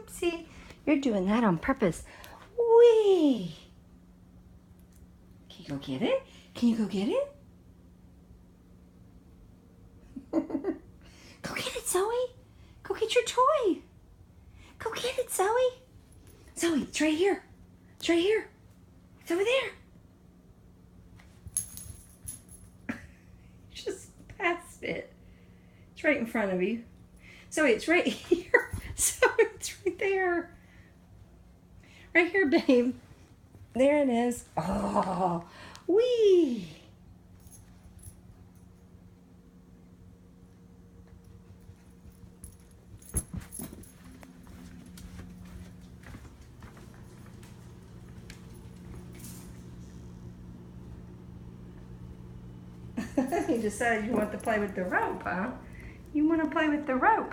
Oopsie. You're doing that on purpose. Wee. Can you go get it? Can you go get it? Go get it, Zoey. Go get your toy. Go get it, Zoey. Zoey, it's right here. It's right here. It's over there. Just past it. It's right in front of you. Zoey, it's right here. Zoey, it's right there. Right here, babe. There it is. Oh, wee. You decided you want to play with the rope, huh? You want to play with the rope.